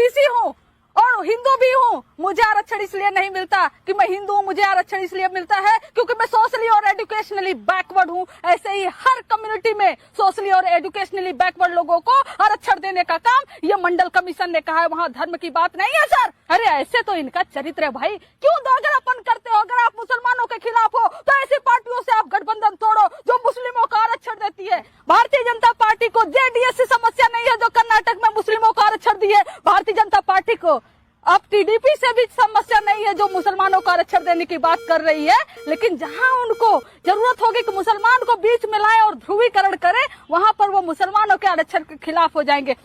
OBC हूँ और हिंदू भी हूँ। मुझे आरक्षण इसलिए नहीं मिलता कि मैं हिंदू हूँ, मुझे आरक्षण इसलिए मिलता है क्योंकि मैं सोशली और एजुकेशनली बैकवर्ड हूँ। ऐसे ही हर कम्युनिटी में सोशली और एजुकेशनली बैकवर्ड लोगों को आरक्षण देने का काम ये मंडल कमीशन ने कहा है। वहाँ धर्म की बात नहीं है सर। अरे ऐसे तो इनका चरित्र है भाई। क्यों दोगलापन करते हो? अगर आप मुसलमानों के खिलाफ हो तो ऐसी पार्टियों से आप गठबंधन तोड़ो जो मुस्लिमों को आरक्षण देती है। भारतीय जनता पार्टी को जेडीएस से समस्या नहीं है जो कर्नाटक में मुस्लिमों को आरक्षण दी है। भारतीय जनता पार्टी को अब टीडीपी से भी समस्या नहीं है जो मुसलमानों को आरक्षण देने की बात कर रही है। लेकिन जहां उनको जरूरत होगी कि मुसलमान को बीच में लाए और ध्रुवीकरण करे, वहां पर वो मुसलमानों के आरक्षण के खिलाफ हो जाएंगे।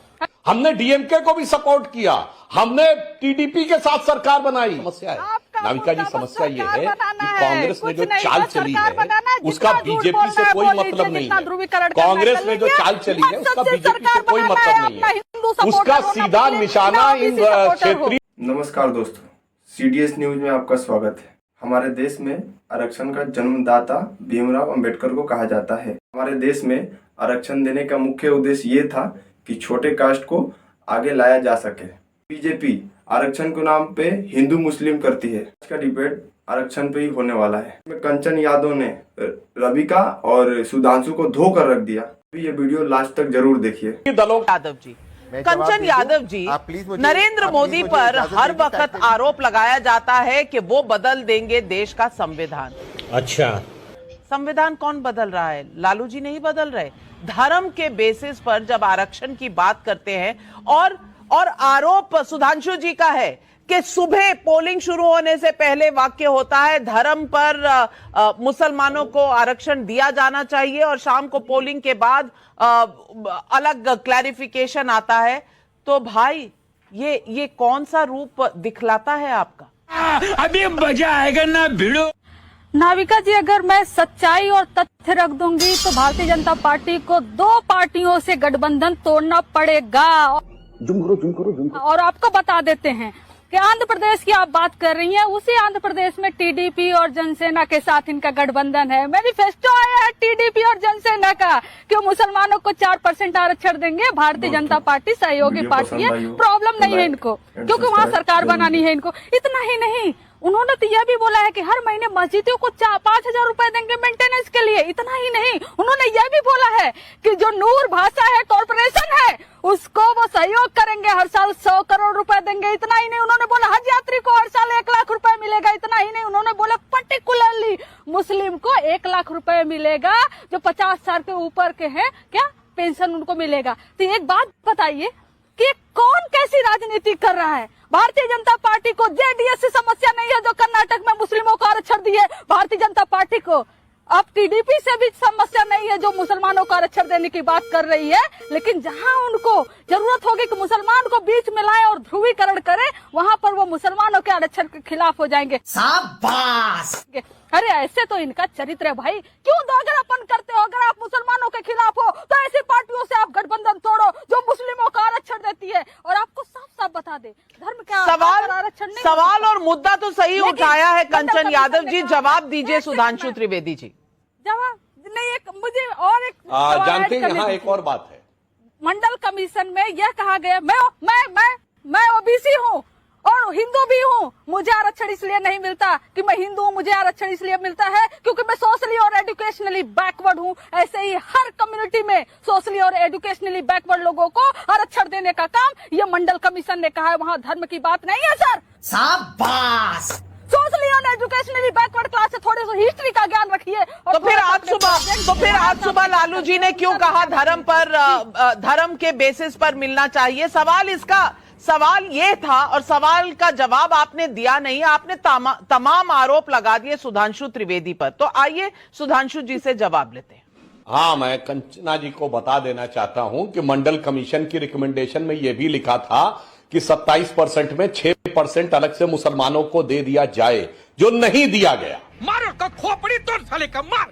हमने डीएमके को भी सपोर्ट किया, हमने टीडीपी के साथ सरकार बनाई। समस्या है नाविका जी, समस्या ये है कि कांग्रेस ने जो चाल चली है उसका बीजेपी से कोई मतलब नहीं है। कांग्रेस ने जो चाल चली है उसका बीजेपी से कोई मतलब नहीं है। उसका सीधा निशाना इन क्षेत्रीय। नमस्कार दोस्तों, सीडीएस न्यूज में आपका स्वागत है। हमारे देश में आरक्षण का जन्मदाता भीमराव अंबेडकर को कहा जाता है। हमारे देश में आरक्षण देने का मुख्य उद्देश्य ये था कि छोटे कास्ट को आगे लाया जा सके। बीजेपी आरक्षण के नाम पे हिंदू मुस्लिम करती है। आज का डिबेट आरक्षण पे ही होने वाला है। कंचन यादव ने रविका और सुधांशु को धोकर रख दिया। ये वीडियो लास्ट तक जरूर देखिए। यादव जी, कंचन यादव जी, नरेंद्र मोदी पर हर वक्त आरोप लगाया जाता है कि वो बदल देंगे देश का संविधान। अच्छा, संविधान कौन बदल रहा है? लालू जी नहीं बदल रहे। धर्म के बेसिस पर जब आरक्षण की बात करते हैं और आरोप सुधांशु जी का है कि सुबह पोलिंग शुरू होने से पहले वाक्य होता है धर्म पर मुसलमानों को आरक्षण दिया जाना चाहिए और शाम को पोलिंग के बाद अलग क्लैरिफिकेशन आता है। तो भाई ये कौन सा रूप दिखलाता है आपका? अभी मजा आएगा ना भिड़ो। नाविका जी, अगर मैं सच्चाई और तथ्य रख दूंगी तो भारतीय जनता पार्टी को दो पार्टियों से गठबंधन तोड़ना पड़ेगा। और आपको बता देते हैं कि आंध्र प्रदेश की आप बात कर रही हैं, उसी आंध्र प्रदेश में टीडीपी और जनसेना के साथ इनका गठबंधन है। मैनिफेस्टो आया है टीडीपी और जनसेना का कि मुसलमानों को 4% आरक्षण देंगे। भारतीय जनता पार्टी सहयोगी पार्टी है, प्रॉब्लम नहीं है इनको क्योंकि वहाँ सरकार बनानी है इनको। इतना ही नहीं, उन्होंने तो यह भी बोला है कि हर महीने मस्जिदों को 5,000 रुपए देंगे मेंटेनेंस के लिए। इतना ही नहीं, उन्होंने यह भी बोला है कि जो नूर भाषा है कॉर्पोरेशन है उसको वो सहयोग करेंगे, हर साल 100 करोड़ रुपए देंगे। इतना ही नहीं, उन्होंने बोला हज यात्री को हर साल 1 लाख रुपए मिलेगा। इतना ही नहीं, उन्होंने बोला पर्टिकुलरली मुस्लिम को 1 लाख रुपए मिलेगा जो 50 साल के ऊपर के हैं, क्या पेंशन उनको मिलेगा। तो एक बात बताइए कि कौन कैसी राजनीति कर रहा है? भारतीय जनता पार्टी को जेडीएस से समस्या नहीं है जो कर्नाटक में मुस्लिमों को आरक्षण दी है। भारतीय जनता पार्टी को अब टीडीपी से भी समस्या नहीं है जो मुसलमानों को आरक्षण देने की बात कर रही है। लेकिन जहां उनको जरूरत होगी कि मुसलमान को बीच में लाए और ध्रुवीकरण करे, वहां पर वो मुसलमानों के आरक्षण के खिलाफ हो जाएंगे। शाबाश! अरे ऐसे तो इनका चरित्र है भाई। क्यों दोगलापन करते हो? अगर आप मुसलमानों के खिलाफ हो तो ऐसी पार्टियों से आप गठबंधन तोड़ो जो मुस्लिमों को आरक्षण देती है। और आपको साफ साफ बता दे, धर्म का आरक्षण नहीं। सवाल और मुद्दा तो सही उठाया है कंचन यादव जी, जवाब दीजिए सुधांशु त्रिवेदी जी। जवाब नहीं, एक मुझे और एक जानते हैं, यहाँ एक और बात है। मंडल कमीशन में यह कहा गया मैं ओबीसी हूँ और हिंदू भी हूँ। मुझे आरक्षण इसलिए नहीं मिलता कि मैं हिंदू हूँ, मुझे आरक्षण इसलिए मिलता है क्योंकि मैं सोशली और एजुकेशनली बैकवर्ड हूँ। ऐसे ही हर कम्युनिटी में सोशली और एजुकेशनली बैकवर्ड लोगों को आरक्षण देने का काम ये मंडल कमीशन ने कहा है। वहाँ धर्म की बात नहीं है सर। शाबाश! सोशली और एजुकेशनली बैकवर्ड क्लास से थोड़ी सी हिस्ट्री का ज्ञान रखिए। तो फिर आज सुबह लालू जी ने क्यों कहा धर्म के बेसिस पर मिलना चाहिए? सवाल ये था और सवाल का जवाब आपने दिया नहीं। आपने तमाम आरोप लगा दिए सुधांशु त्रिवेदी पर। तो आइए सुधांशु जी से जवाब लेते हैं। हाँ, मैं कंचना जी को बता देना चाहता हूं कि मंडल कमीशन की रिकमेंडेशन में यह भी लिखा था कि 27% में 6% अलग से मुसलमानों को दे दिया जाए, जो नहीं दिया गया। मारो का खोपड़ी तोड़ साले का मार।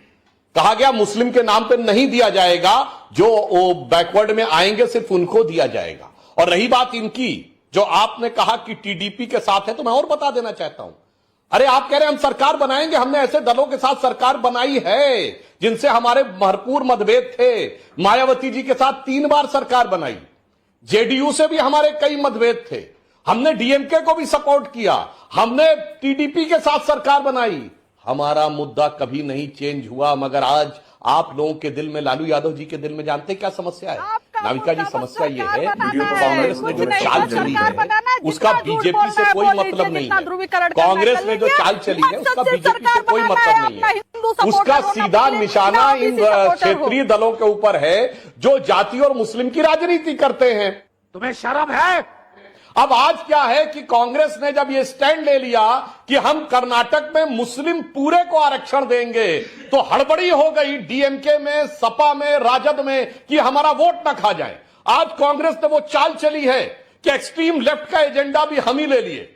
कहा गया मुस्लिम के नाम पे नहीं दिया जाएगा, जो बैकवर्ड में आएंगे सिर्फ उनको दिया जाएगा। और रही बात इनकी, जो आपने कहा कि टीडीपी के साथ है, तो मैं और बता देना चाहता हूं। अरे आप कह रहे हैं हम सरकार बनाएंगे, हमने ऐसे दलों के साथ सरकार बनाई है जिनसे हमारे भरपूर मतभेद थे। मायावती जी के साथ 3 बार सरकार बनाई, जेडीयू से भी हमारे कई मतभेद थे, हमने डीएमके को भी सपोर्ट किया, हमने टीडीपी के साथ सरकार बनाई, हमारा मुद्दा कभी नहीं चेंज हुआ। मगर आज आप लोगों के दिल में, लालू यादव जी के दिल में जानते क्या समस्या है? नाविका जी, समस्या ये है कि कांग्रेस ने जो चाल चली है उसका बीजेपी से कोई मतलब नहीं है। कांग्रेस ने जो चाल चली है उसका बीजेपी से कोई मतलब नहीं है। उसका सीधा निशाना इन क्षेत्रीय दलों के ऊपर है जो जाति और मुस्लिम की राजनीति करते हैं। तुम्हें शर्म है? अब आज क्या है कि कांग्रेस ने जब ये स्टैंड ले लिया कि हम कर्नाटक में मुस्लिम पूरे को आरक्षण देंगे, तो हड़बड़ी हो गई डीएमके में, सपा में, राजद में कि हमारा वोट न खा जाए। आज कांग्रेस ने वो चाल चली है कि एक्सट्रीम लेफ्ट का एजेंडा भी हम ही ले लिए।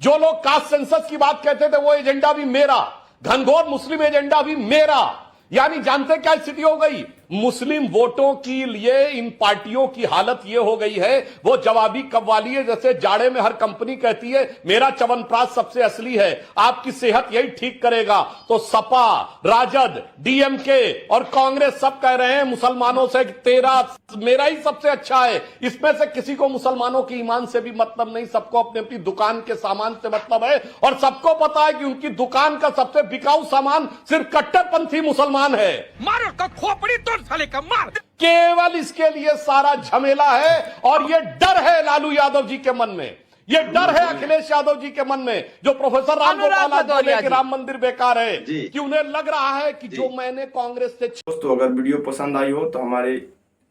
जो लोग कास्ट सेंसस की बात कहते थे वो एजेंडा भी मेरा, घनघोर मुस्लिम एजेंडा भी मेरा। यानी जानते क्या स्थिति हो गई? मुस्लिम वोटों के लिए इन पार्टियों की हालत यह हो गई है, वो जवाबी कव्वाली है। जैसे जाड़े में हर कंपनी कहती है मेरा च्यवनप्राश सबसे असली है, आपकी सेहत यही ठीक करेगा, तो सपा, राजद, डीएमके और कांग्रेस सब कह रहे हैं मुसलमानों से तेरा मेरा ही सबसे अच्छा है। इसमें से किसी को मुसलमानों के ईमान से भी मतलब नहीं, सबको अपनी अपनी दुकान के सामान से मतलब है। और सबको पता है कि उनकी दुकान का सबसे बिकाऊ सामान सिर्फ कट्टरपंथी मुसलमान है। मारो का खोपड़ी तोड़ साले का मार। केवल इसके लिए सारा झमेला है। और यह डर है लालू यादव जी के मन में, यह डर है अखिलेश यादव जी के मन में, जो प्रोफेसर राम गोपाल बोले कि राम मंदिर बेकार है, कि उन्हें लग रहा है कि जो मैंने कांग्रेस से। दोस्तों, अगर वीडियो पसंद आई हो तो हमारे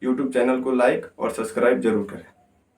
YouTube चैनल को लाइक और सब्सक्राइब जरूर करें।